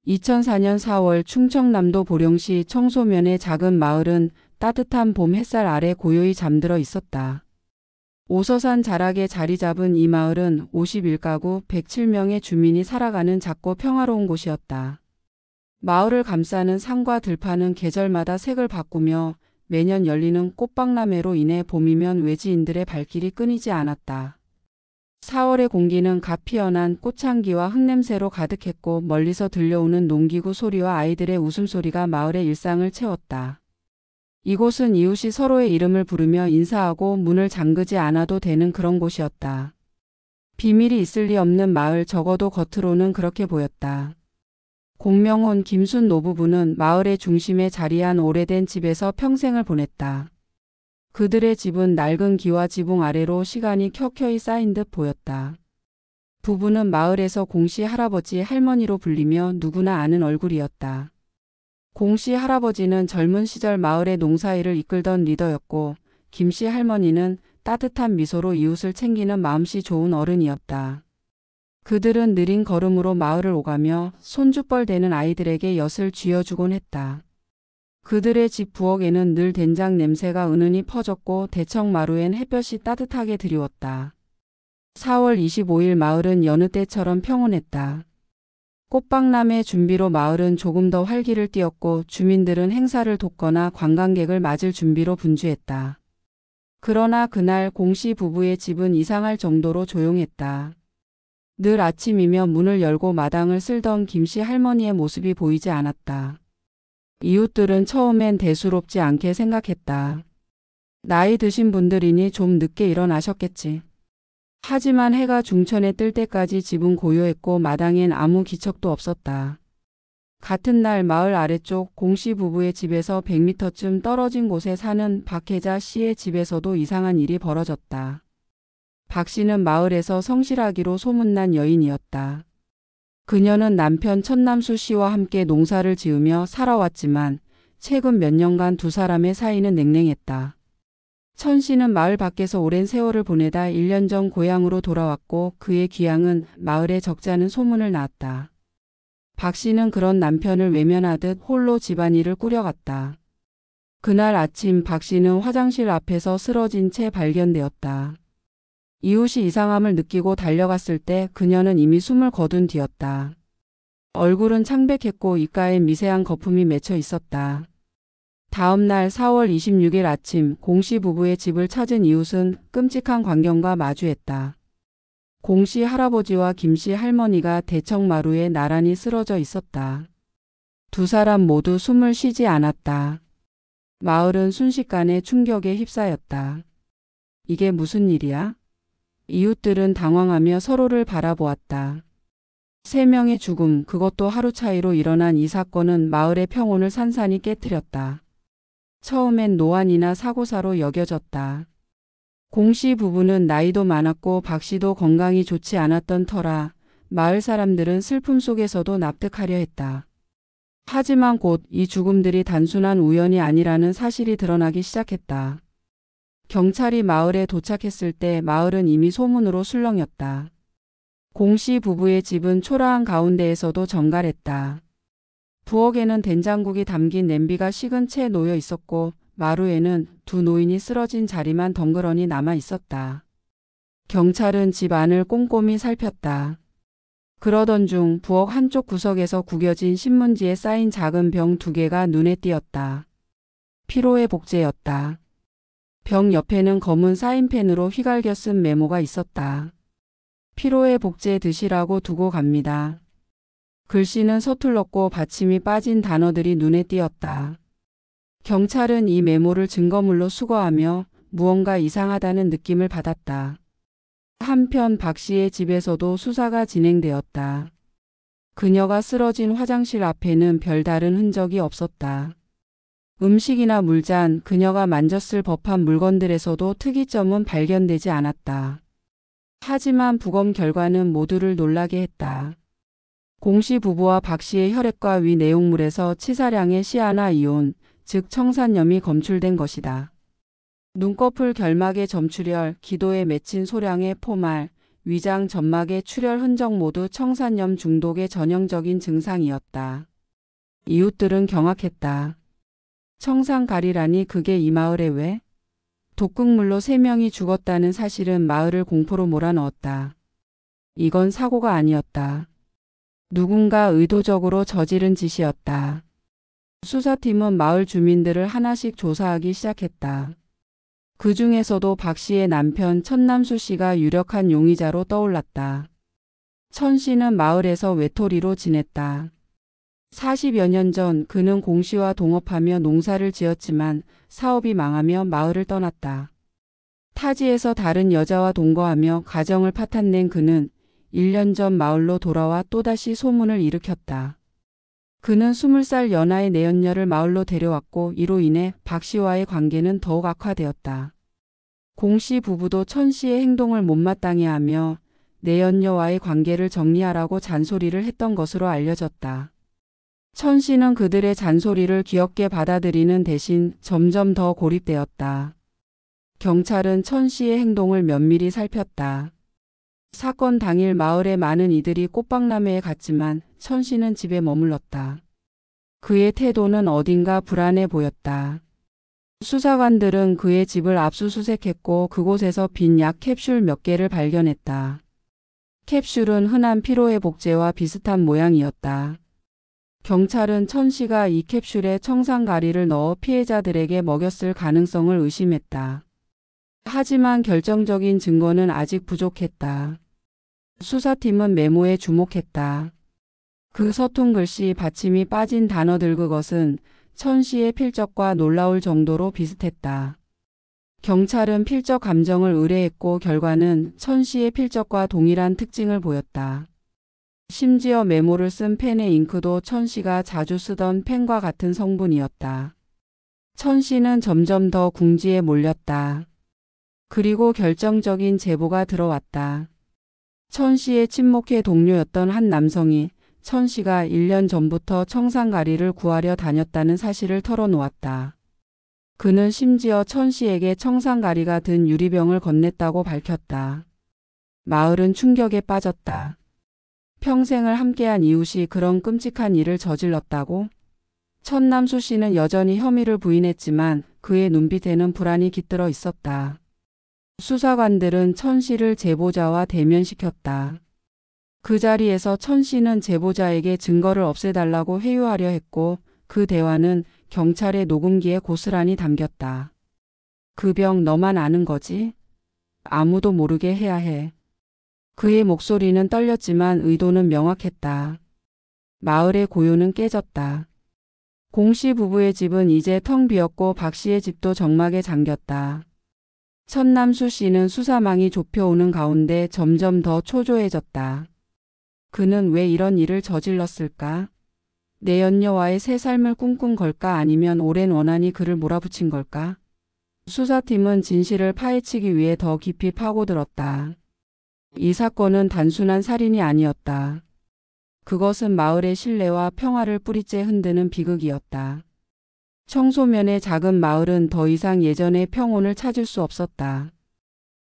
2004년 4월 충청남도 보령시 청소면의 작은 마을은 따뜻한 봄 햇살 아래 고요히 잠들어 있었다. 오서산 자락에 자리 잡은 이 마을은 51가구 107명의 주민이 살아가는 작고 평화로운 곳이었다. 마을을 감싸는 산과 들판은 계절마다 색을 바꾸며 매년 열리는 꽃박람회로 인해 봄이면 외지인들의 발길이 끊이지 않았다. 4월의 공기는 갓 피어난 꽃향기와 흙냄새로 가득했고 멀리서 들려오는 농기구 소리와 아이들의 웃음소리가 마을의 일상을 채웠다. 이곳은 이웃이 서로의 이름을 부르며 인사하고 문을 잠그지 않아도 되는 그런 곳이었다. 비밀이 있을 리 없는 마을, 적어도 겉으로는 그렇게 보였다. 공명훈, 김순 노부부는 마을의 중심에 자리한 오래된 집에서 평생을 보냈다. 그들의 집은 낡은 기와 지붕 아래로 시간이 켜켜이 쌓인 듯 보였다. 부부는 마을에서 공씨 할아버지 할머니로 불리며 누구나 아는 얼굴이었다. 공씨 할아버지는 젊은 시절 마을의 농사일을 이끌던 리더였고 김씨 할머니는 따뜻한 미소로 이웃을 챙기는 마음씨 좋은 어른이었다. 그들은 느린 걸음으로 마을을 오가며 손주뻘 되는 아이들에게 엿을 쥐어주곤 했다. 그들의 집 부엌에는 늘 된장 냄새가 은은히 퍼졌고 대청마루엔 햇볕이 따뜻하게 드리웠다. 4월 25일 마을은 여느 때처럼 평온했다. 꽃박람회 준비로 마을은 조금 더 활기를 띠었고 주민들은 행사를 돕거나 관광객을 맞을 준비로 분주했다. 그러나 그날 공씨 부부의 집은 이상할 정도로 조용했다. 늘 아침이면 문을 열고 마당을 쓸던 김씨 할머니의 모습이 보이지 않았다. 이웃들은 처음엔 대수롭지 않게 생각했다. 나이 드신 분들이니 좀 늦게 일어나셨겠지. 하지만 해가 중천에 뜰 때까지 집은 고요했고 마당엔 아무 기척도 없었다. 같은 날 마을 아래쪽 공씨 부부의 집에서 100m쯤 떨어진 곳에 사는 박혜자 씨의 집에서도 이상한 일이 벌어졌다. 박 씨는 마을에서 성실하기로 소문난 여인이었다. 그녀는 남편 천남수 씨와 함께 농사를 지으며 살아왔지만 최근 몇 년간 두 사람의 사이는 냉랭했다. 천 씨는 마을 밖에서 오랜 세월을 보내다 1년 전 고향으로 돌아왔고 그의 귀향은 마을에 적잖은 소문을 낳았다. 박 씨는 그런 남편을 외면하듯 홀로 집안일을 꾸려갔다. 그날 아침 박 씨는 화장실 앞에서 쓰러진 채 발견되었다. 이웃이 이상함을 느끼고 달려갔을 때 그녀는 이미 숨을 거둔 뒤였다. 얼굴은 창백했고 입가엔 미세한 거품이 맺혀 있었다. 다음 날 4월 26일 아침 공씨 부부의 집을 찾은 이웃은 끔찍한 광경과 마주했다. 공씨 할아버지와 김씨 할머니가 대청마루에 나란히 쓰러져 있었다. 두 사람 모두 숨을 쉬지 않았다. 마을은 순식간에 충격에 휩싸였다. 이게 무슨 일이야? 이웃들은 당황하며 서로를 바라보았다. 3명의 죽음, 그것도 하루 차이로 일어난 이 사건은 마을의 평온을 산산이 깨뜨렸다. 처음엔 노안이나 사고사로 여겨졌다. 공씨 부부는 나이도 많았고 박 씨도 건강이 좋지 않았던 터라 마을 사람들은 슬픔 속에서도 납득하려 했다. 하지만 곧 이 죽음들이 단순한 우연이 아니라는 사실이 드러나기 시작했다. 경찰이 마을에 도착했을 때 마을은 이미 소문으로 술렁였다. 공씨 부부의 집은 초라한 가운데에서도 정갈했다. 부엌에는 된장국이 담긴 냄비가 식은 채 놓여 있었고 마루에는 두 노인이 쓰러진 자리만 덩그러니 남아 있었다. 경찰은 집 안을 꼼꼼히 살폈다. 그러던 중 부엌 한쪽 구석에서 구겨진 신문지에 쌓인 작은 병 2개가 눈에 띄었다. 피로의 복제였다. 병 옆에는 검은 사인펜으로 휘갈겨 쓴 메모가 있었다. 피로의 복제 드시라고 두고 갑니다. 글씨는 서툴렀고 받침이 빠진 단어들이 눈에 띄었다. 경찰은 이 메모를 증거물로 수거하며 무언가 이상하다는 느낌을 받았다. 한편 박 씨의 집에서도 수사가 진행되었다. 그녀가 쓰러진 화장실 앞에는 별다른 흔적이 없었다. 음식이나 물잔, 그녀가 만졌을 법한 물건들에서도 특이점은 발견되지 않았다. 하지만 부검 결과는 모두를 놀라게 했다. 공씨 부부와 박 씨의 혈액과 위 내용물에서 치사량의 시아나이온, 즉 청산염이 검출된 것이다. 눈꺼풀 결막의 점출혈, 기도에 맺힌 소량의 포말, 위장 점막의 출혈 흔적 모두 청산염 중독의 전형적인 증상이었다. 이웃들은 경악했다. 청산가리라니 그게 이 마을에 왜? 독극물로 3명이 죽었다는 사실은 마을을 공포로 몰아넣었다. 이건 사고가 아니었다. 누군가 의도적으로 저지른 짓이었다. 수사팀은 마을 주민들을 하나씩 조사하기 시작했다. 그 중에서도 박 씨의 남편 천남수 씨가 유력한 용의자로 떠올랐다. 천 씨는 마을에서 외톨이로 지냈다. 40여 년 전 그는 공 씨와 동업하며 농사를 지었지만 사업이 망하며 마을을 떠났다. 타지에서 다른 여자와 동거하며 가정을 파탄낸 그는 1년 전 마을로 돌아와 또다시 소문을 일으켰다. 그는 20살 연하의 내연녀를 마을로 데려왔고 이로 인해 박 씨와의 관계는 더욱 악화되었다. 공 씨 부부도 천 씨의 행동을 못마땅해 하며 내연녀와의 관계를 정리하라고 잔소리를 했던 것으로 알려졌다. 천 씨는 그들의 잔소리를 귀엽게 받아들이는 대신 점점 더 고립되었다. 경찰은 천 씨의 행동을 면밀히 살폈다. 사건 당일 마을의 많은 이들이 꽃박람회에 갔지만 천 씨는 집에 머물렀다. 그의 태도는 어딘가 불안해 보였다. 수사관들은 그의 집을 압수수색했고 그곳에서 빈 약 캡슐 몇 개를 발견했다. 캡슐은 흔한 피로회복제와 비슷한 모양이었다. 경찰은 천 씨가 이 캡슐에 청산가리를 넣어 피해자들에게 먹였을 가능성을 의심했다. 하지만 결정적인 증거는 아직 부족했다. 수사팀은 메모에 주목했다. 그 서툰 글씨 받침이 빠진 단어들 그것은 천 씨의 필적과 놀라울 정도로 비슷했다. 경찰은 필적 감정을 의뢰했고 결과는 천 씨의 필적과 동일한 특징을 보였다. 심지어 메모를 쓴 펜의 잉크도 천 씨가 자주 쓰던 펜과 같은 성분이었다. 천 씨는 점점 더 궁지에 몰렸다. 그리고 결정적인 제보가 들어왔다. 천 씨의 친목회 동료였던 한 남성이 천 씨가 1년 전부터 청산가리를 구하려 다녔다는 사실을 털어놓았다. 그는 심지어 천 씨에게 청산가리가 든 유리병을 건넸다고 밝혔다. 마을은 충격에 빠졌다. 평생을 함께한 이웃이 그런 끔찍한 일을 저질렀다고? 천남수 씨는 여전히 혐의를 부인했지만 그의 눈빛에는 불안이 깃들어 있었다. 수사관들은 천 씨를 제보자와 대면시켰다. 그 자리에서 천 씨는 제보자에게 증거를 없애달라고 회유하려 했고 그 대화는 경찰의 녹음기에 고스란히 담겼다. 그 병 너만 아는 거지? 아무도 모르게 해야 해. 그의 목소리는 떨렸지만 의도는 명확했다. 마을의 고요는 깨졌다. 공 씨 부부의 집은 이제 텅 비었고 박 씨의 집도 적막에 잠겼다. 천남수 씨는 수사망이 좁혀오는 가운데 점점 더 초조해졌다. 그는 왜 이런 일을 저질렀을까? 내연녀와의 새 삶을 꿈꾼 걸까 아니면 오랜 원한이 그를 몰아붙인 걸까? 수사팀은 진실을 파헤치기 위해 더 깊이 파고들었다. 이 사건은 단순한 살인이 아니었다. 그것은 마을의 신뢰와 평화를 뿌리째 흔드는 비극이었다. 청소면의 작은 마을은 더 이상 예전의 평온을 찾을 수 없었다.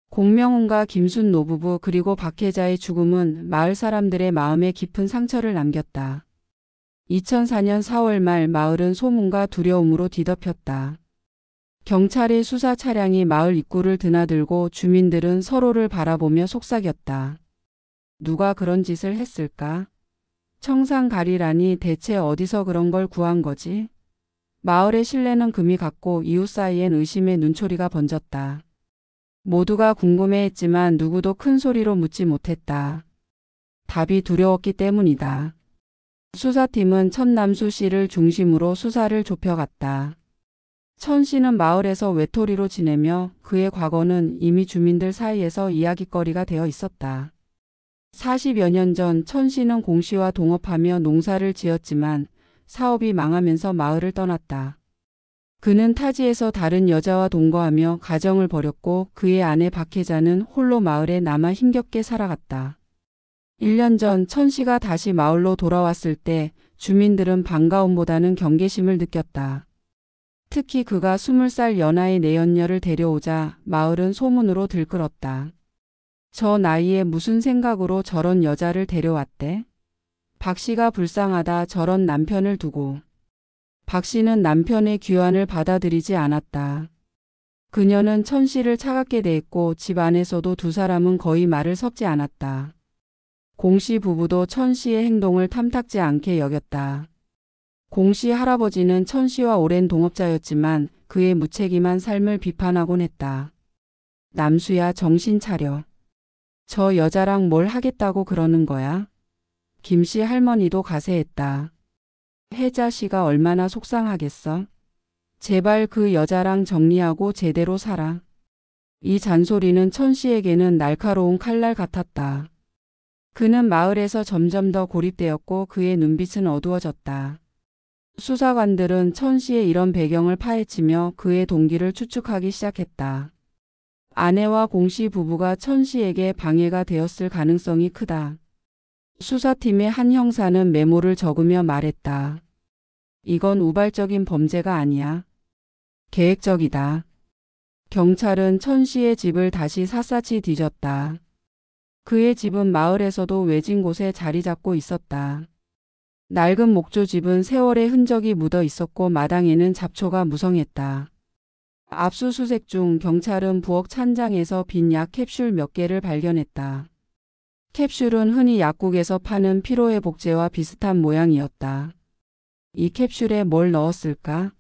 공명훈과 김순 노부부 그리고 박혜자의 죽음은 마을 사람들의 마음에 깊은 상처를 남겼다. 2004년 4월 말 마을은 소문과 두려움으로 뒤덮였다. 경찰의 수사 차량이 마을 입구를 드나들고 주민들은 서로를 바라보며 속삭였다. 누가 그런 짓을 했을까? 청산가리라니 대체 어디서 그런 걸 구한 거지? 마을의 신뢰는 금이 갔고 이웃 사이엔 의심의 눈초리가 번졌다. 모두가 궁금해했지만 누구도 큰 소리로 묻지 못했다. 답이 두려웠기 때문이다. 수사팀은 천남수 씨를 중심으로 수사를 좁혀갔다. 천 씨는 마을에서 외톨이로 지내며 그의 과거는 이미 주민들 사이에서 이야깃거리가 되어 있었다. 40여 년 전 천 씨는 공 씨와 동업하며 농사를 지었지만 사업이 망하면서 마을을 떠났다. 그는 타지에서 다른 여자와 동거하며 가정을 벌였고 그의 아내 박혜자는 홀로 마을에 남아 힘겹게 살아갔다. 1년 전 천 씨가 다시 마을로 돌아왔을 때 주민들은 반가움보다는 경계심을 느꼈다. 특히 그가 20살 연하의 내연녀를 데려오자 마을은 소문으로 들끓었다. 저 나이에 무슨 생각으로 저런 여자를 데려왔대? 박 씨가 불쌍하다 저런 남편을 두고. 박 씨는 남편의 귀환을 받아들이지 않았다. 그녀는 천 씨를 차갑게 대했고 집 안에서도 두 사람은 거의 말을 섞지 않았다. 공 씨 부부도 천 씨의 행동을 탐탁지 않게 여겼다. 공 씨 할아버지는 천 씨와 오랜 동업자였지만 그의 무책임한 삶을 비판하곤 했다. 남수야 정신 차려. 저 여자랑 뭘 하겠다고 그러는 거야? 김 씨 할머니도 가세했다. 혜자 씨가 얼마나 속상하겠어? 제발 그 여자랑 정리하고 제대로 살아. 이 잔소리는 천 씨에게는 날카로운 칼날 같았다. 그는 마을에서 점점 더 고립되었고 그의 눈빛은 어두워졌다. 수사관들은 천 씨의 이런 배경을 파헤치며 그의 동기를 추측하기 시작했다. 아내와 공 씨 부부가 천 씨에게 방해가 되었을 가능성이 크다. 수사팀의 한 형사는 메모를 적으며 말했다. 이건 우발적인 범죄가 아니야. 계획적이다. 경찰은 천 씨의 집을 다시 샅샅이 뒤졌다. 그의 집은 마을에서도 외진 곳에 자리 잡고 있었다. 낡은 목조집은 세월의 흔적이 묻어 있었고 마당에는 잡초가 무성했다. 압수수색 중 경찰은 부엌 찬장에서 빈 약 캡슐 몇 개를 발견했다. 캡슐은 흔히 약국에서 파는 피로회복제와 비슷한 모양이었다. 이 캡슐에 뭘 넣었을까?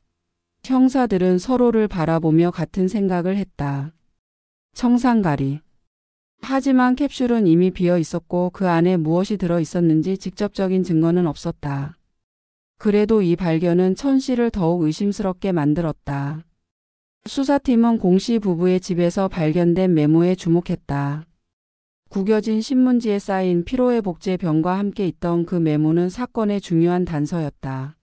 형사들은 서로를 바라보며 같은 생각을 했다. 청산가리. 하지만 캡슐은 이미 비어 있었고 그 안에 무엇이 들어 있었는지 직접적인 증거는 없었다. 그래도 이 발견은 천 씨를 더욱 의심스럽게 만들었다. 수사팀은 공 씨 부부의 집에서 발견된 메모에 주목했다. 구겨진 신문지에 쌓인 피로회복제 병과 함께 있던 그 메모는 사건의 중요한 단서였다.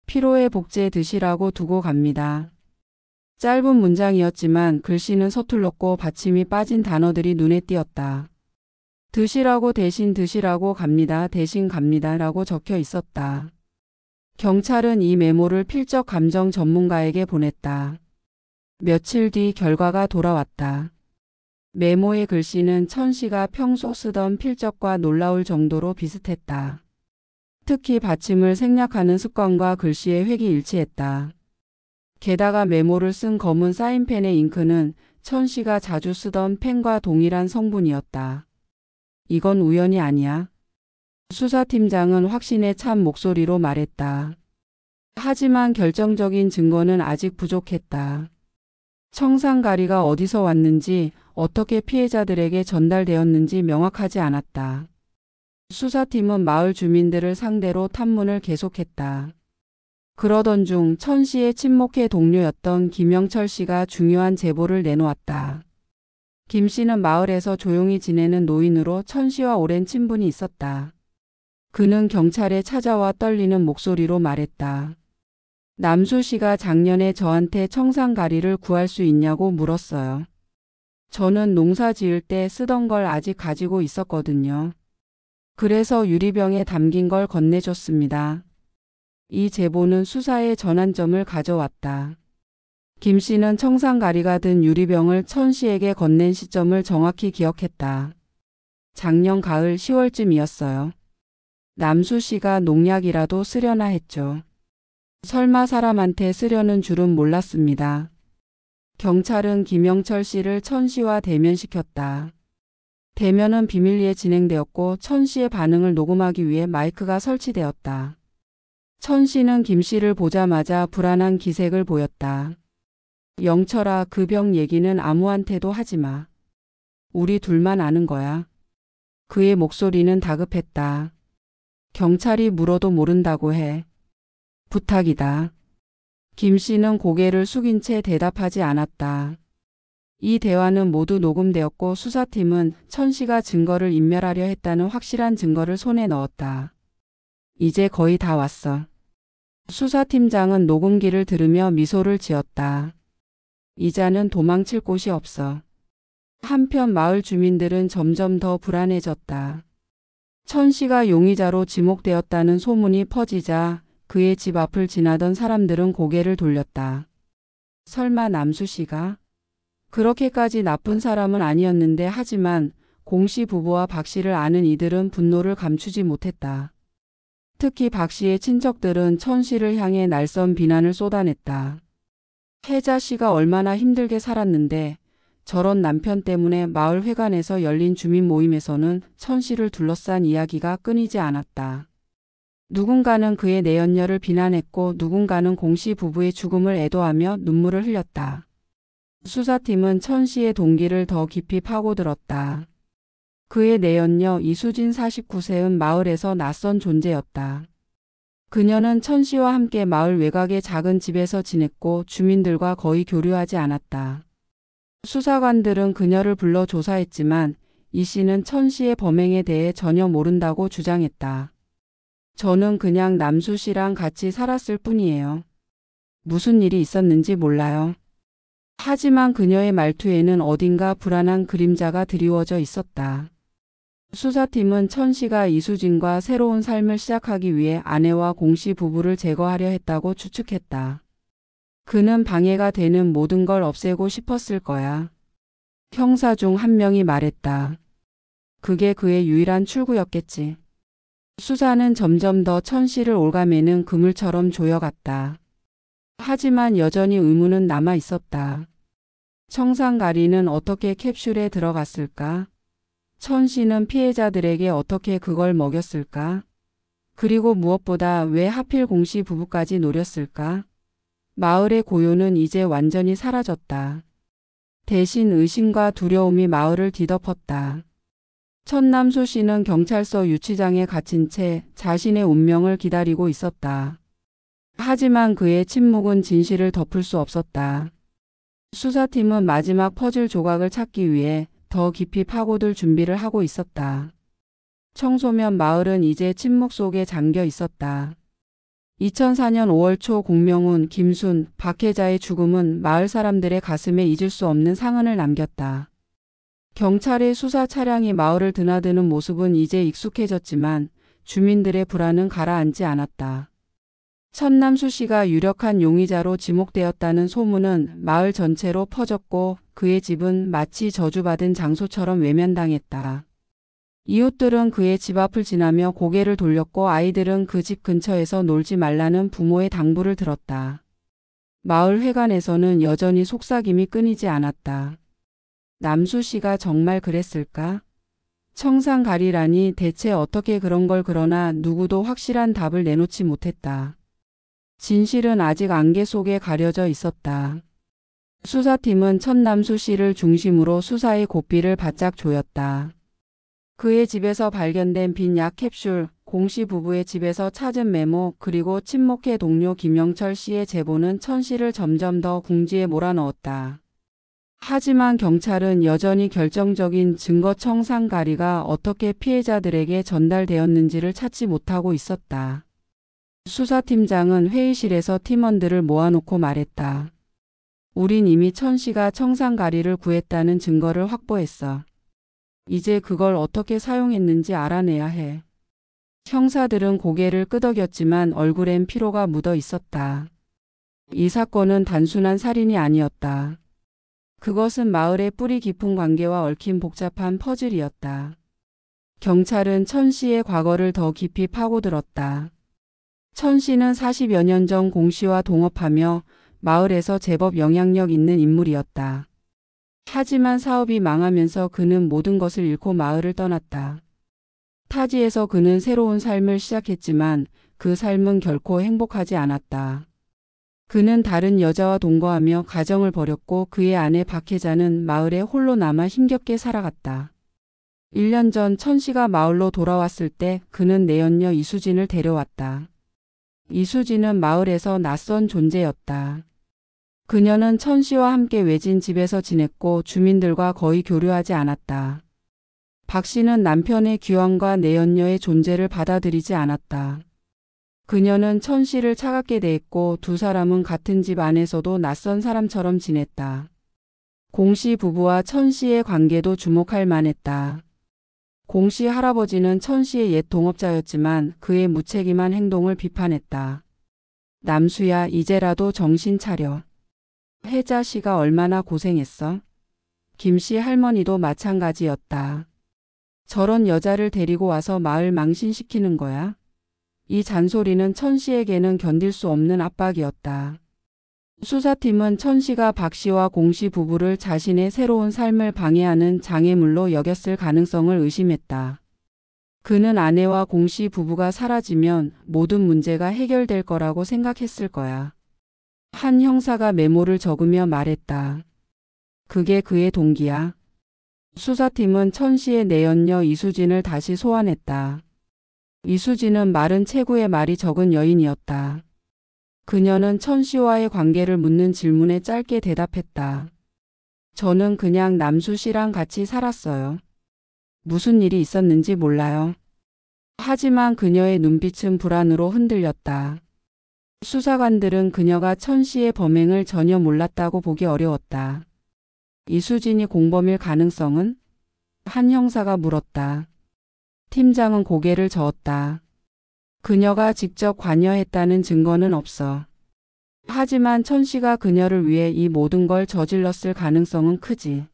피로회복제 드시라고 두고 갑니다. 짧은 문장이었지만 글씨는 서툴렀고 받침이 빠진 단어들이 눈에 띄었다. 드시라고 대신 드시라고 갑니다. 대신 갑니다. 라고 적혀 있었다. 경찰은 이 메모를 필적 감정 전문가에게 보냈다. 며칠 뒤 결과가 돌아왔다. 메모의 글씨는 천 씨가 평소 쓰던 필적과 놀라울 정도로 비슷했다. 특히 받침을 생략하는 습관과 글씨의 획이 일치했다. 게다가 메모를 쓴 검은 사인펜의 잉크는 천 씨가 자주 쓰던 펜과 동일한 성분이었다. 이건 우연이 아니야. 수사팀장은 확신에 찬 목소리로 말했다. 하지만 결정적인 증거는 아직 부족했다. 청산가리가 어디서 왔는지 어떻게 피해자들에게 전달되었는지 명확하지 않았다. 수사팀은 마을 주민들을 상대로 탐문을 계속했다. 그러던 중 천 씨의 친목회 동료였던 김영철 씨가 중요한 제보를 내놓았다. 김 씨는 마을에서 조용히 지내는 노인으로 천 씨와 오랜 친분이 있었다. 그는 경찰에 찾아와 떨리는 목소리로 말했다. 남수 씨가 작년에 저한테 청산가리를 구할 수 있냐고 물었어요. 저는 농사 지을 때 쓰던 걸 아직 가지고 있었거든요. 그래서 유리병에 담긴 걸 건네줬습니다. 이 제보는 수사의 전환점을 가져왔다. 김 씨는 청산가리가 든 유리병을 천 씨에게 건넨 시점을 정확히 기억했다. 작년 가을 10월쯤이었어요. 남수 씨가 농약이라도 쓰려나 했죠. 설마 사람한테 쓰려는 줄은 몰랐습니다. 경찰은 김영철 씨를 천 씨와 대면시켰다. 대면은 비밀리에 진행되었고 천 씨의 반응을 녹음하기 위해 마이크가 설치되었다. 천 씨는 김 씨를 보자마자 불안한 기색을 보였다. 영철아, 그 병 얘기는 아무한테도 하지 마. 우리 둘만 아는 거야. 그의 목소리는 다급했다. 경찰이 물어도 모른다고 해. 부탁이다. 김 씨는 고개를 숙인 채 대답하지 않았다. 이 대화는 모두 녹음되었고 수사팀은 천 씨가 증거를 인멸하려 했다는 확실한 증거를 손에 넣었다. 이제 거의 다 왔어. 수사팀장은 녹음기를 들으며 미소를 지었다. 이자는 도망칠 곳이 없어. 한편 마을 주민들은 점점 더 불안해졌다. 천 씨가 용의자로 지목되었다는 소문이 퍼지자 그의 집 앞을 지나던 사람들은 고개를 돌렸다. 설마 남수 씨가? 그렇게까지 나쁜 사람은 아니었는데 하지만 공 씨 부부와 박 씨를 아는 이들은 분노를 감추지 못했다. 특히 박 씨의 친척들은 천 씨를 향해 날선 비난을 쏟아냈다. 혜자 씨가 얼마나 힘들게 살았는데 저런 남편 때문에 마을 회관에서 열린 주민 모임에서는 천 씨를 둘러싼 이야기가 끊이지 않았다. 누군가는 그의 내연녀를 비난했고 누군가는 공 씨 부부의 죽음을 애도하며 눈물을 흘렸다. 수사팀은 천 씨의 동기를 더 깊이 파고들었다. 그의 내연녀 이수진 49세은 마을에서 낯선 존재였다. 그녀는 천 씨와 함께 마을 외곽의 작은 집에서 지냈고 주민들과 거의 교류하지 않았다. 수사관들은 그녀를 불러 조사했지만 이 씨는 천 씨의 범행에 대해 전혀 모른다고 주장했다. 저는 그냥 남수 씨랑 같이 살았을 뿐이에요. 무슨 일이 있었는지 몰라요. 하지만 그녀의 말투에는 어딘가 불안한 그림자가 드리워져 있었다. 수사팀은 천 씨가 이수진과 새로운 삶을 시작하기 위해 아내와 공 씨 부부를 제거하려 했다고 추측했다. 그는 방해가 되는 모든 걸 없애고 싶었을 거야. 형사 중 한 명이 말했다. 그게 그의 유일한 출구였겠지. 수사는 점점 더 천 씨를 올가매는 그물처럼 조여갔다. 하지만 여전히 의문은 남아 있었다. 청산가리는 어떻게 캡슐에 들어갔을까? 천 씨는 피해자들에게 어떻게 그걸 먹였을까? 그리고 무엇보다 왜 하필 공 씨 부부까지 노렸을까? 마을의 고요는 이제 완전히 사라졌다. 대신 의심과 두려움이 마을을 뒤덮었다. 천남수 씨는 경찰서 유치장에 갇힌 채 자신의 운명을 기다리고 있었다. 하지만 그의 침묵은 진실을 덮을 수 없었다. 수사팀은 마지막 퍼즐 조각을 찾기 위해 더 깊이 파고들 준비를 하고 있었다. 청소면 마을은 이제 침묵 속에 잠겨 있었다. 2004년 5월 초 공명훈, 김순, 박혜자의 죽음은 마을 사람들의 가슴에 잊을 수 없는 상흔을 남겼다. 경찰의 수사 차량이 마을을 드나드는 모습은 이제 익숙해졌지만 주민들의 불안은 가라앉지 않았다. 천남수 씨가 유력한 용의자로 지목되었다는 소문은 마을 전체로 퍼졌고 그의 집은 마치 저주받은 장소처럼 외면당했다. 이웃들은 그의 집 앞을 지나며 고개를 돌렸고 아이들은 그 집 근처에서 놀지 말라는 부모의 당부를 들었다. 마을 회관에서는 여전히 속삭임이 끊이지 않았다. 남수 씨가 정말 그랬을까? 청산가리라니 대체 어떻게 그런 걸 그러나 누구도 확실한 답을 내놓지 못했다. 진실은 아직 안개 속에 가려져 있었다. 수사팀은 천남수 씨를 중심으로 수사의 고삐를 바짝 조였다. 그의 집에서 발견된 빈 약 캡슐, 공 씨 부부의 집에서 찾은 메모, 그리고 친목회 동료 김영철 씨의 제보는 천 씨를 점점 더 궁지에 몰아넣었다. 하지만 경찰은 여전히 결정적인 증거 청산가리가 어떻게 피해자들에게 전달되었는지를 찾지 못하고 있었다. 수사팀장은 회의실에서 팀원들을 모아놓고 말했다. 우린 이미 천 씨가 청산가리를 구했다는 증거를 확보했어. 이제 그걸 어떻게 사용했는지 알아내야 해. 형사들은 고개를 끄덕였지만 얼굴엔 피로가 묻어 있었다. 이 사건은 단순한 살인이 아니었다. 그것은 마을의 뿌리 깊은 관계와 얽힌 복잡한 퍼즐이었다. 경찰은 천 씨의 과거를 더 깊이 파고들었다. 천 씨는 40여 년 전 공 씨와 동업하며 마을에서 제법 영향력 있는 인물이었다. 하지만 사업이 망하면서 그는 모든 것을 잃고 마을을 떠났다. 타지에서 그는 새로운 삶을 시작했지만 그 삶은 결코 행복하지 않았다. 그는 다른 여자와 동거하며 가정을 벌였고 그의 아내 박혜자는 마을에 홀로 남아 힘겹게 살아갔다. 1년 전 천 씨가 마을로 돌아왔을 때 그는 내연녀 이수진을 데려왔다. 이수진은 마을에서 낯선 존재였다. 그녀는 천 씨와 함께 외진 집에서 지냈고 주민들과 거의 교류하지 않았다. 박 씨는 남편의 귀환과 내연녀의 존재를 받아들이지 않았다. 그녀는 천 씨를 차갑게 대했고 두 사람은 같은 집 안에서도 낯선 사람처럼 지냈다. 공 씨 부부와 천 씨의 관계도 주목할 만했다. 공 씨 할아버지는 천 씨의 옛 동업자였지만 그의 무책임한 행동을 비판했다. 남수야, 이제라도 정신 차려. 혜자 씨가 얼마나 고생했어? 김 씨 할머니도 마찬가지였다. 저런 여자를 데리고 와서 마을 망신시키는 거야? 이 잔소리는 천 씨에게는 견딜 수 없는 압박이었다. 수사팀은 천 씨가 박 씨와 공 씨 부부를 자신의 새로운 삶을 방해하는 장애물로 여겼을 가능성을 의심했다. 그는 아내와 공 씨 부부가 사라지면 모든 문제가 해결될 거라고 생각했을 거야. 한 형사가 메모를 적으며 말했다. 그게 그의 동기야. 수사팀은 천 씨의 내연녀 이수진을 다시 소환했다. 이수진은 마른 체구에 말이 적은 여인이었다. 그녀는 천 씨와의 관계를 묻는 질문에 짧게 대답했다. 저는 그냥 남수 씨랑 같이 살았어요. 무슨 일이 있었는지 몰라요. 하지만 그녀의 눈빛은 불안으로 흔들렸다. 수사관들은 그녀가 천 씨의 범행을 전혀 몰랐다고 보기 어려웠다. 이수진이 공범일 가능성은? 한 형사가 물었다. 팀장은 고개를 저었다. 그녀가 직접 관여했다는 증거는 없어. 하지만 천 씨가 그녀를 위해 이 모든 걸 저질렀을 가능성은 크지.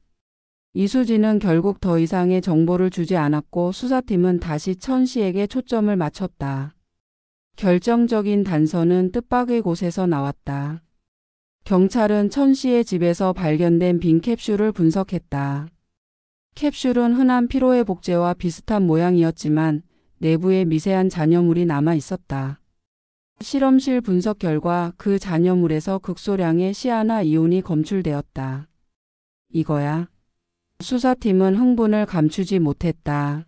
이수진은 결국 더 이상의 정보를 주지 않았고 수사팀은 다시 천 씨에게 초점을 맞췄다. 결정적인 단서는 뜻밖의 곳에서 나왔다. 경찰은 천 씨의 집에서 발견된 빈 캡슐을 분석했다. 캡슐은 흔한 피로회복제와 비슷한 모양이었지만 내부에 미세한 잔여물이 남아 있었다. 실험실 분석 결과 그 잔여물에서 극소량의 시아나이온이 검출되었다. 이거야. 수사팀은 흥분을 감추지 못했다.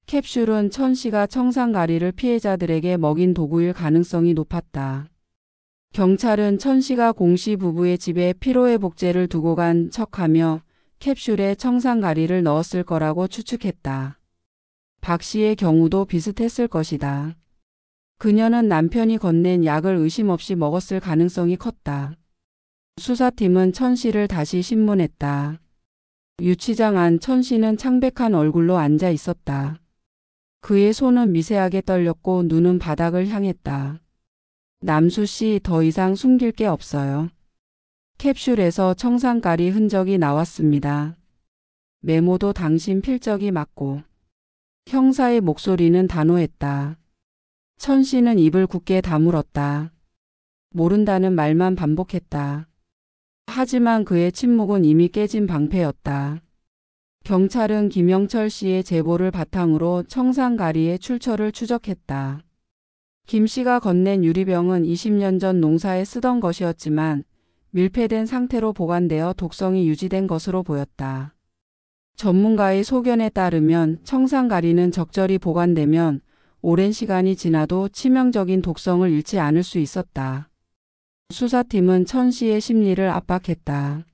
캡슐은 천 씨가 청산가리를 피해자들에게 먹인 도구일 가능성이 높았다. 경찰은 천 씨가 공 씨 부부의 집에 피로회복제를 두고 간 척하며 캡슐에 청산가리를 넣었을 거라고 추측했다. 박 씨의 경우도 비슷했을 것이다. 그녀는 남편이 건넨 약을 의심 없이 먹었을 가능성이 컸다. 수사팀은 천 씨를 다시 신문했다. 유치장 안 천 씨는 창백한 얼굴로 앉아 있었다. 그의 손은 미세하게 떨렸고 눈은 바닥을 향했다. 남수 씨, 더 이상 숨길 게 없어요. 캡슐에서 청산가리 흔적이 나왔습니다. 메모도 당신 필적이 맞고. 형사의 목소리는 단호했다. 천 씨는 입을 굳게 다물었다. 모른다는 말만 반복했다. 하지만 그의 침묵은 이미 깨진 방패였다. 경찰은 김영철 씨의 제보를 바탕으로 청산가리의 출처를 추적했다. 김 씨가 건넨 유리병은 20년 전 농사에 쓰던 것이었지만 밀폐된 상태로 보관되어 독성이 유지된 것으로 보였다. 전문가의 소견에 따르면 청산가리는 적절히 보관되면 오랜 시간이 지나도 치명적인 독성을 잃지 않을 수 있었다. 수사팀은 천 씨의 심리를 압박했다.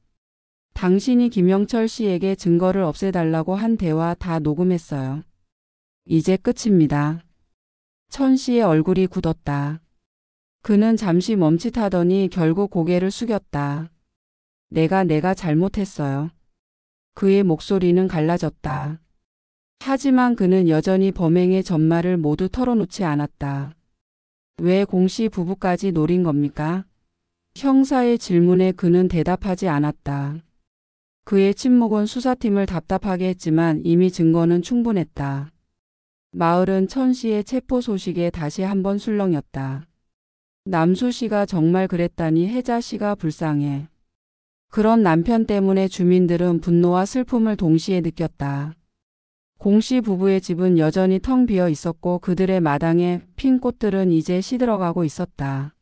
당신이 김영철 씨에게 증거를 없애달라고 한 대화 다 녹음했어요. 이제 끝입니다. 천 씨의 얼굴이 굳었다. 그는 잠시 멈칫하더니 결국 고개를 숙였다. 내가 잘못했어요. 그의 목소리는 갈라졌다. 하지만 그는 여전히 범행의 전말을 모두 털어놓지 않았다. 왜 공 씨 부부까지 노린 겁니까? 형사의 질문에 그는 대답하지 않았다. 그의 침묵은 수사팀을 답답하게 했지만 이미 증거는 충분했다. 마을은 천 씨의 체포 소식에 다시 한번 술렁였다. 남수 씨가 정말 그랬다니 혜자 씨가 불쌍해. 그런 남편 때문에 주민들은 분노와 슬픔을 동시에 느꼈다. 공 씨 부부의 집은 여전히 텅 비어 있었고 그들의 마당에 핀 꽃들은 이제 시들어가고 있었다.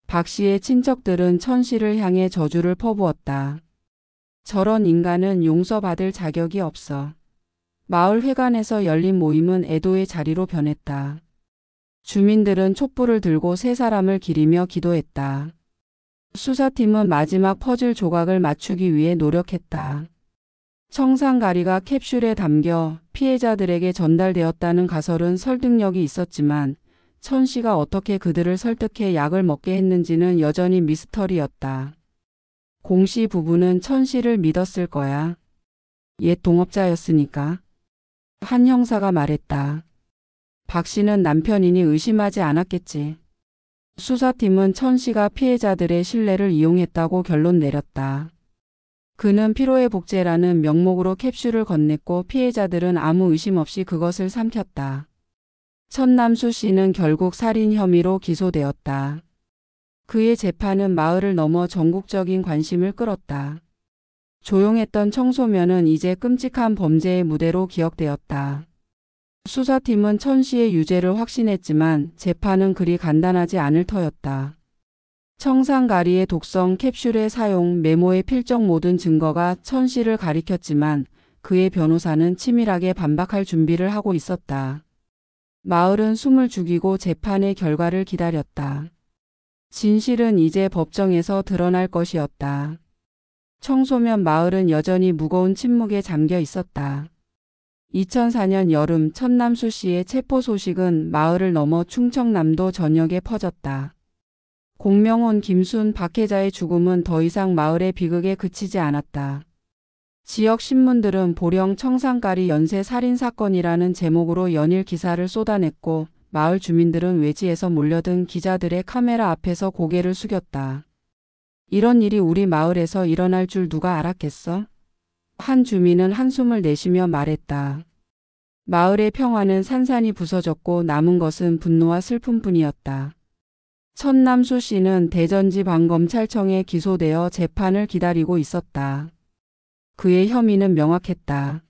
박 씨의 친척들은 천 씨를 향해 저주를 퍼부었다. 저런 인간은 용서받을 자격이 없어. 마을 회관에서 열린 모임은 애도의 자리로 변했다. 주민들은 촛불을 들고 세 사람을 기리며 기도했다. 수사팀은 마지막 퍼즐 조각을 맞추기 위해 노력했다. 청산가리가 캡슐에 담겨 피해자들에게 전달되었다는 가설은 설득력이 있었지만 천 씨가 어떻게 그들을 설득해 약을 먹게 했는지는 여전히 미스터리였다. 공 씨 부부는 천 씨를 믿었을 거야. 옛 동업자였으니까. 한 형사가 말했다. 박 씨는 남편이니 의심하지 않았겠지. 수사팀은 천 씨가 피해자들의 신뢰를 이용했다고 결론 내렸다. 그는 피로의 복제라는 명목으로 캡슐을 건넸고 피해자들은 아무 의심 없이 그것을 삼켰다. 천남수 씨는 결국 살인 혐의로 기소되었다. 그의 재판은 마을을 넘어 전국적인 관심을 끌었다. 조용했던 청소년은 이제 끔찍한 범죄의 무대로 기억되었다. 수사팀은 천 씨의 유죄를 확신했지만 재판은 그리 간단하지 않을 터였다. 청산가리의 독성 캡슐의 사용, 메모의 필적 모든 증거가 천 씨를 가리켰지만 그의 변호사는 치밀하게 반박할 준비를 하고 있었다. 마을은 숨을 죽이고 재판의 결과를 기다렸다. 진실은 이제 법정에서 드러날 것이었다. 청소년 마을은 여전히 무거운 침묵에 잠겨 있었다. 2004년 여름 천남수 씨의 체포 소식은 마을을 넘어 충청남도 전역에 퍼졌다. 공명훈, 김순, 박혜자의 죽음은 더 이상 마을의 비극에 그치지 않았다. 지역 신문들은 보령 청산가리 연쇄 살인 사건이라는 제목으로 연일 기사를 쏟아냈고 마을 주민들은 외지에서 몰려든 기자들의 카메라 앞에서 고개를 숙였다. 이런 일이 우리 마을에서 일어날 줄 누가 알았겠어? 한 주민은 한숨을 내쉬며 말했다. 마을의 평화는 산산이 부서졌고 남은 것은 분노와 슬픔뿐이었다. 천남수 씨는 대전지방검찰청에 기소되어 재판을 기다리고 있었다. 그의 혐의는 명확했다.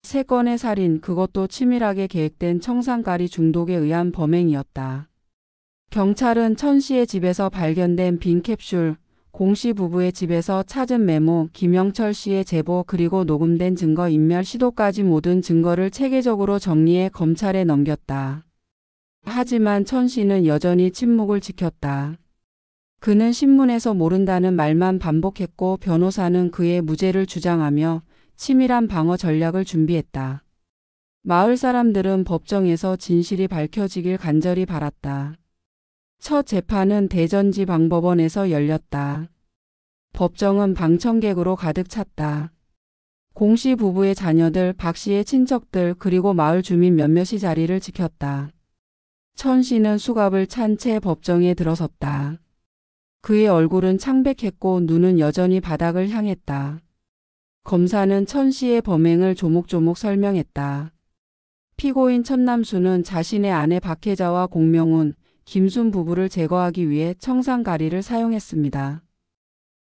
3건의 살인, 그것도 치밀하게 계획된 청산가리 중독에 의한 범행이었다. 경찰은 천 씨의 집에서 발견된 빈 캡슐, 공 씨 부부의 집에서 찾은 메모, 김영철 씨의 제보 그리고 녹음된 증거 인멸 시도까지 모든 증거를 체계적으로 정리해 검찰에 넘겼다. 하지만 천 씨는 여전히 침묵을 지켰다. 그는 신문에서 모른다는 말만 반복했고 변호사는 그의 무죄를 주장하며 치밀한 방어 전략을 준비했다. 마을 사람들은 법정에서 진실이 밝혀지길 간절히 바랐다. 첫 재판은 대전지방법원에서 열렸다. 법정은 방청객으로 가득 찼다. 공 씨 부부의 자녀들, 박 씨의 친척들 그리고 마을 주민 몇몇이 자리를 지켰다. 천 씨는 수갑을 찬 채 법정에 들어섰다. 그의 얼굴은 창백했고 눈은 여전히 바닥을 향했다. 검사는 천 씨의 범행을 조목조목 설명했다. 피고인 천남수는 자신의 아내 박혜자와 공명훈, 김순 부부를 제거하기 위해 청산가리를 사용했습니다.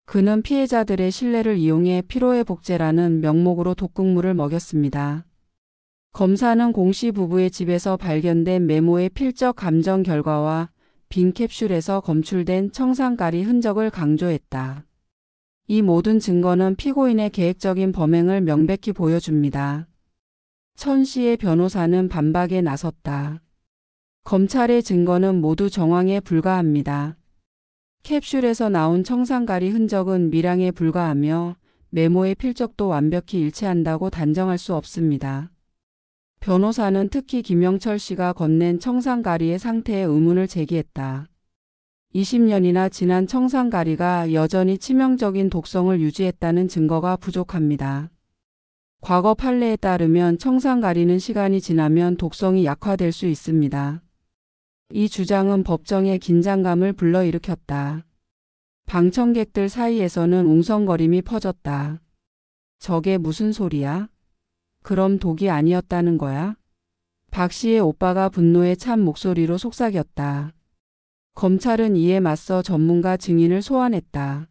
그는 피해자들의 신뢰를 이용해 피로의 복제라는 명목으로 독극물을 먹였습니다. 검사는 공 씨 부부의 집에서 발견된 메모의 필적 감정 결과와 빈 캡슐에서 검출된 청산가리 흔적을 강조했다. 이 모든 증거는 피고인의 계획적인 범행을 명백히 보여줍니다. 천 씨의 변호사는 반박에 나섰다. 검찰의 증거는 모두 정황에 불과합니다. 캡슐에서 나온 청산가리 흔적은 밀양에 불과하며 메모의 필적도 완벽히 일치한다고 단정할 수 없습니다. 변호사는 특히 김영철 씨가 건넨 청산가리의 상태에 의문을 제기했다. 20년이나 지난 청산가리가 여전히 치명적인 독성을 유지했다는 증거가 부족합니다. 과거 판례에 따르면 청산가리는 시간이 지나면 독성이 약화될 수 있습니다. 이 주장은 법정의 긴장감을 불러일으켰다. 방청객들 사이에서는 웅성거림이 퍼졌다. 저게 무슨 소리야? 그럼 독이 아니었다는 거야? 박 씨의 오빠가 분노에 찬 목소리로 속삭였다. 검찰은 이에 맞서 전문가 증인을 소환했다.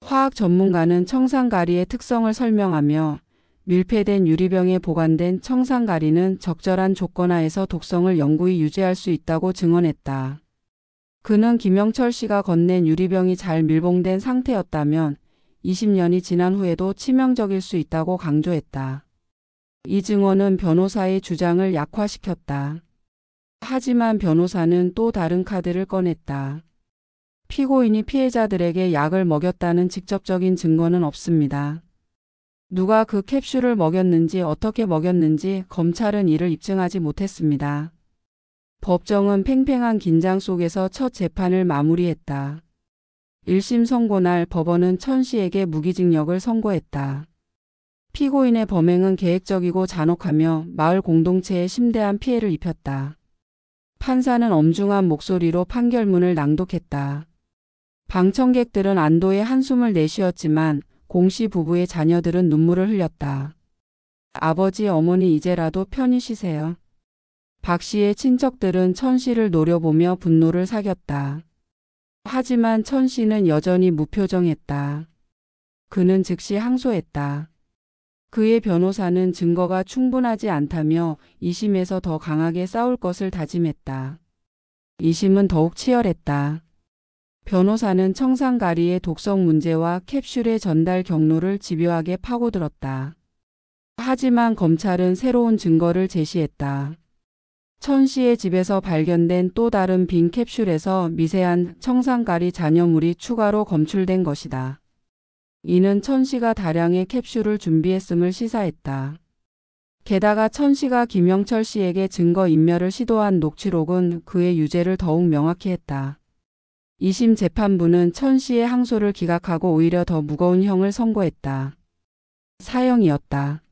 화학 전문가는 청산가리의 특성을 설명하며 밀폐된 유리병에 보관된 청산가리는 적절한 조건 하에서 독성을 영구히 유지할 수 있다고 증언했다. 그는 김영철 씨가 건넨 유리병이 잘 밀봉된 상태였다면 20년이 지난 후에도 치명적일 수 있다고 강조했다. 이 증언은 변호사의 주장을 약화시켰다. 하지만 변호사는 또 다른 카드를 꺼냈다. 피고인이 피해자들에게 약을 먹였다는 직접적인 증거는 없습니다. 누가 그 캡슐을 먹였는지 어떻게 먹였는지 검찰은 이를 입증하지 못했습니다. 법정은 팽팽한 긴장 속에서 첫 재판을 마무리했다. 1심 선고 날 법원은 천 씨에게 무기징역을 선고했다. 피고인의 범행은 계획적이고 잔혹하며 마을 공동체에 심대한 피해를 입혔다. 판사는 엄중한 목소리로 판결문을 낭독했다. 방청객들은 안도의 한숨을 내쉬었지만 공씨 부부의 자녀들은 눈물을 흘렸다. 아버지, 어머니 이제라도 편히 쉬세요. 박 씨의 친척들은 천 씨를 노려보며 분노를 사겼다. 하지만 천 씨는 여전히 무표정했다. 그는 즉시 항소했다. 그의 변호사는 증거가 충분하지 않다며 2심에서 더 강하게 싸울 것을 다짐했다. 2심은 더욱 치열했다. 변호사는 청산가리의 독성 문제와 캡슐의 전달 경로를 집요하게 파고들었다. 하지만 검찰은 새로운 증거를 제시했다. 천 씨의 집에서 발견된 또 다른 빈 캡슐에서 미세한 청산가리 잔여물이 추가로 검출된 것이다. 이는 천 씨가 다량의 캡슐을 준비했음을 시사했다. 게다가 천 씨가 김영철 씨에게 증거인멸을 시도한 녹취록은 그의 유죄를 더욱 명확히 했다. 2심 재판부는 천 씨의 항소를 기각하고 오히려 더 무거운 형을 선고했다. 사형이었다.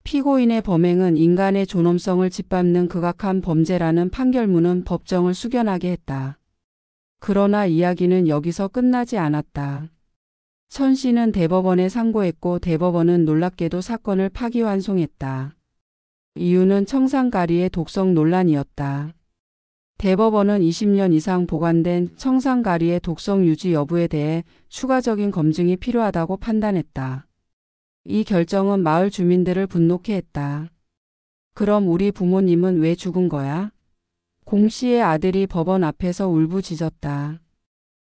피고인의 범행은 인간의 존엄성을 짓밟는 극악한 범죄라는 판결문은 법정을 숙연하게 했다. 그러나 이야기는 여기서 끝나지 않았다. 천 씨는 대법원에 상고했고 대법원은 놀랍게도 사건을 파기환송했다. 이유는 청산가리의 독성 논란이었다. 대법원은 20년 이상 보관된 청산가리의 독성 유지 여부에 대해 추가적인 검증이 필요하다고 판단했다. 이 결정은 마을 주민들을 분노케 했다. 그럼 우리 부모님은 왜 죽은 거야? 공 씨의 아들이 법원 앞에서 울부짖었다.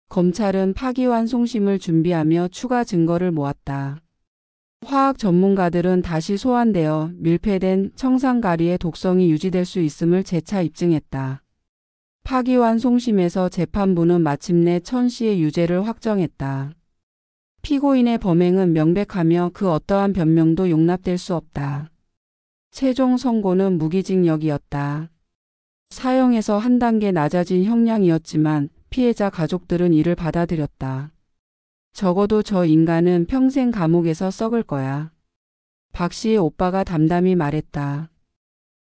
검찰은 파기환송심을 준비하며 추가 증거를 모았다. 화학 전문가들은 다시 소환되어 밀폐된 청산가리의 독성이 유지될 수 있음을 재차 입증했다. 파기환송심에서 재판부는 마침내 천 씨의 유죄를 확정했다. 피고인의 범행은 명백하며 그 어떠한 변명도 용납될 수 없다. 최종 선고는 무기징역이었다. 사형에서 한 단계 낮아진 형량이었지만 피해자 가족들은 이를 받아들였다. 적어도 저 인간은 평생 감옥에서 썩을 거야. 박 씨의 오빠가 담담히 말했다.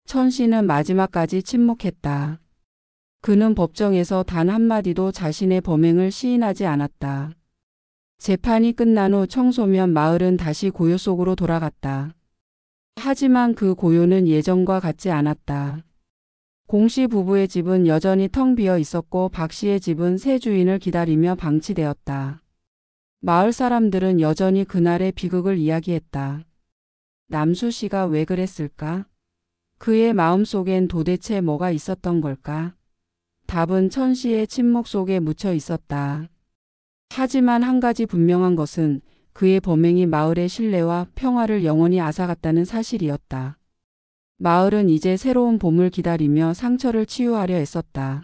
천 씨는 마지막까지 침묵했다. 그는 법정에서 단 한마디도 자신의 범행을 시인하지 않았다. 재판이 끝난 후 청소년 마을은 다시 고요 속으로 돌아갔다. 하지만 그 고요는 예전과 같지 않았다. 공 씨 부부의 집은 여전히 텅 비어 있었고 박 씨의 집은 새 주인을 기다리며 방치되었다. 마을 사람들은 여전히 그날의 비극을 이야기했다. 남수 씨가 왜 그랬을까? 그의 마음속엔 도대체 뭐가 있었던 걸까? 답은 천 씨의 침묵 속에 묻혀 있었다. 하지만 한 가지 분명한 것은 그의 범행이 마을의 신뢰와 평화를 영원히 앗아갔다는 사실이었다. 마을은 이제 새로운 봄을 기다리며 상처를 치유하려 애썼다.